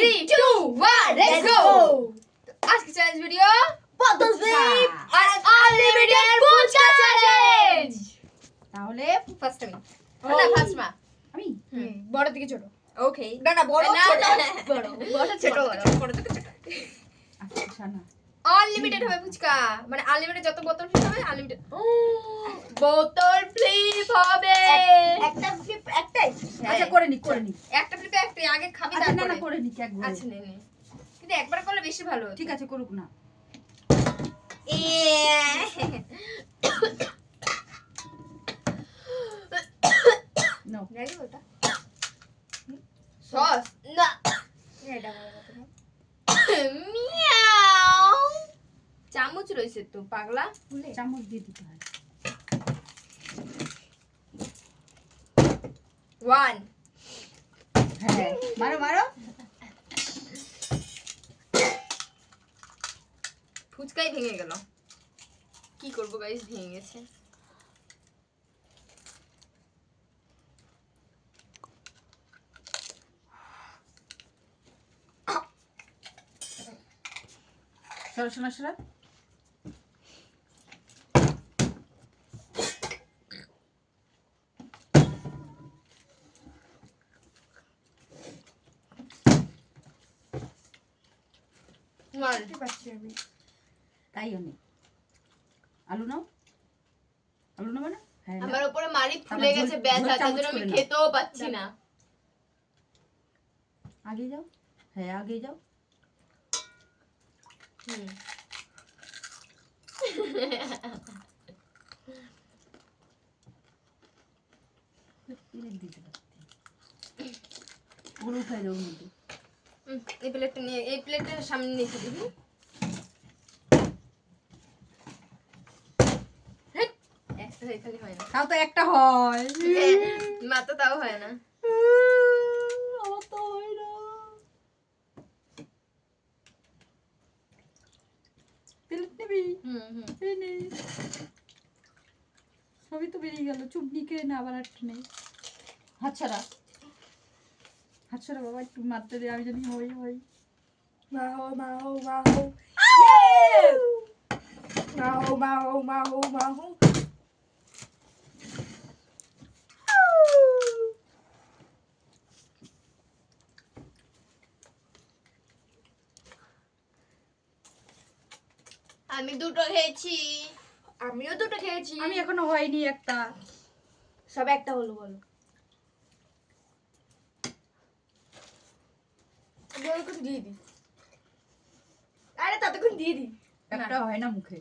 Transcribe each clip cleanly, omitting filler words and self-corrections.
3 2 1 let's go আজকে challenge video বদল unlimited fuchka challenge তাহলে ফার্স্ট আমি না ফার্স্ট মা আমি বড় থেকে ছোট ওকে না বড় ছোট বড় বড় ছোট বড় থেকে ছোট আচ্ছা না আনলিমিটেড হবে ফুচকা মানে আনলিমিটেড যত বোতল ফ্লিপ হবে আনলিমিটেড বোতল ফ্লিপ হবে একটা ফ্লিপ একটাই হ্যাঁ। আচ্ছা করে নি একটা ফ্লিপে একটাই আগে খাবি আচ্ছা না তারপরে না করে নি একবার আচ্ছা নে কিন্তু একবার করলে বেশি ভালো হতো। ঠিক আছে করুক না নো রেডি ওটা সস না এটা মিয়াও চামচ রয়েছে তো পাগলা চামচ দিয়ে দিতে হয় 1 হ্যাঁ মারো ফুচকাই ভেঙে গেল কি করব গাইস ভেঙে গেছে সরা মারতে পারছি আমি তাই অনেক আলু নাও মানে হ্যাঁ আমার উপরে মারি ফুলে গেছে ব্যথা তার জন্য আমি খেতেও পাচ্ছি না আগে যাও হ্যাঁ আগে যাও ওগুলো উঠাই দাও মধ্যে এই প্লেটটা নিয়ে এই প্লেটের সামনে নিচে দিবি একটা খালি হয় না তাও তো একটা হয় মাত্র তাও হয় না আমার তো হয় না প্লেট নেবি এই নে সবই তো বেরিয়ে গেল চুবনি কে না আবার একটা নেই হাত ছাড়া বাবা একটু মারতে দে আমি জানি হয় মাও আমি দুটো খেয়েছি আমিও দুটো খেয়েছি আমি এখনো হয়নি একটা সব একটা হলো বলো ততক্ষণ দিয়ে দি আরে ততক্ষণ দিয়ে দি একটা হয় না মুখে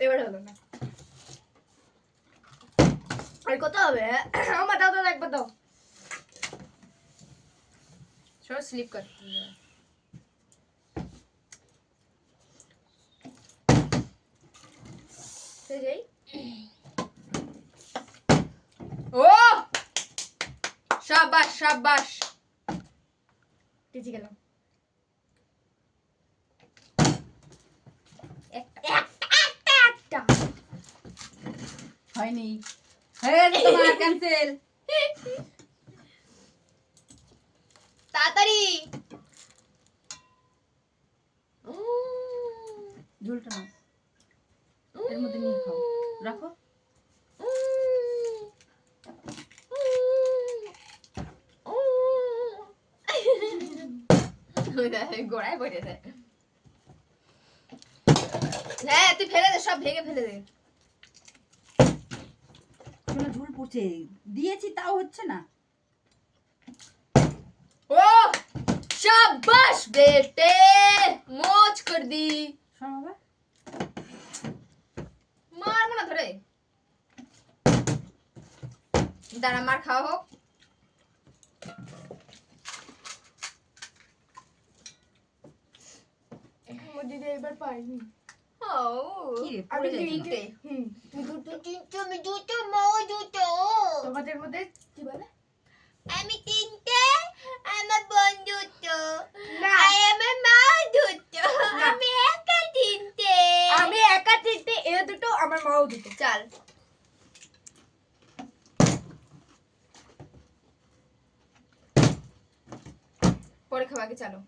এবার হলো না আর কত হবে আমার দাও একবার দাও সব স্লিপ কর ও শাবাশ টিচি গেলাম একটা হয়নি হয়ে গেছে তোমার ক্যান্সেল তাড়াতাড়ি ঝোলটা নাও এর মধ্যে নিয়ে খাও রাখো গোড়ায় পড়েছে হ্যাঁ তুই ফেলে দে সব ভেঙে ফেলে দে শোনা ঝোল পড়ছে দিয়েছি তাও হচ্ছে না ও शाबाश बेटे मौज कर दी শোনা বাবা मार ना धरे दाना मार खाओ हो मुझे दे एक बार पानी ओ কি রে পড়ে যায় তিনটে তুমি দুটো মাও দুটো তোমাদের মধ্যে কি বলে আমি তিনটে আমার বন্ধু তো আমার মা দুটো আমি একা তিনটে এ দুটো আমার মাও দুটো চাল পরে খাওয়া আগে চলো।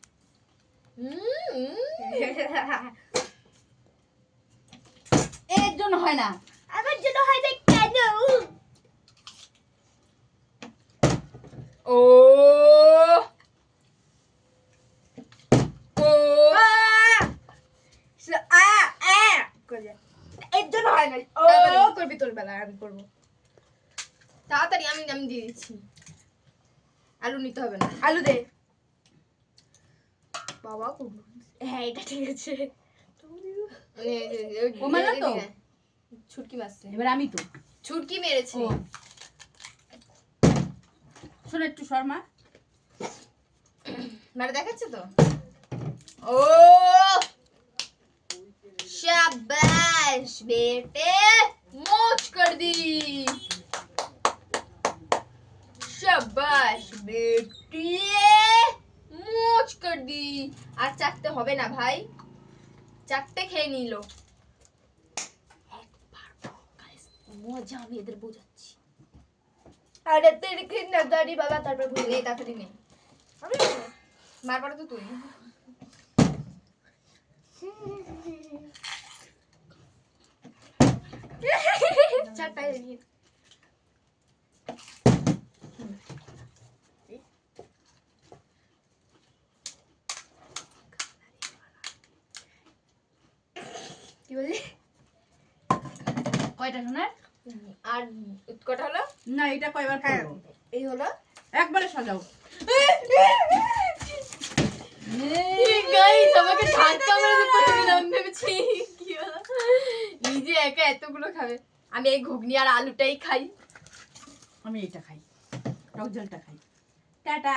এর জন্য হয় না। আমার জন্য হয় না কেন? ও ও এর জন্য হয় না। ও তাড়াতাড়ি করবি তোর বেলা, আমি করবো তাড়াতাড়ি। আমি আমি দিয়ে দিচ্ছি। আলু নিতে হবে না। আলু দে। বাবা করবো। হ্যাঁ এটা ঠিক আছে। ও মারলো তো? ছুটকি মারছে। এবার আমি তো ছুটকি মেরেছে। ও শোন একটু শর্মা। মানে দেখাচ্ছে তো। ও शाबाश बेटे, मौज कर दी। शाबाश बेटी, मौज कर दी। আর চাটতে হবে না ভাই, চাটতে খেয়ে নিল। মজা আমি এদের বোঝাচ্ছি। আরে তেরি কি না দাড়ি বাবা তারপর ভুলে এই তাড়াতাড়ি নে, মারবার তো তুই। চারটায় দিয়ে কি বলি? কয়টা শোনার? আর কটা হলো? না এটা কয়বার হ্যাঁ করবো? এই হলো। একবারে সাজাও। গাইস আমাকে ধাক্কা মেরে পড়ে দিলাম, ভেবেছি কি হলো। নিজে একা এতগুলো খাবে। আমি এই ঘুগনি আর আলুটাই খাই। আমি এটা খাই, টক জলটা খাই। টাটা।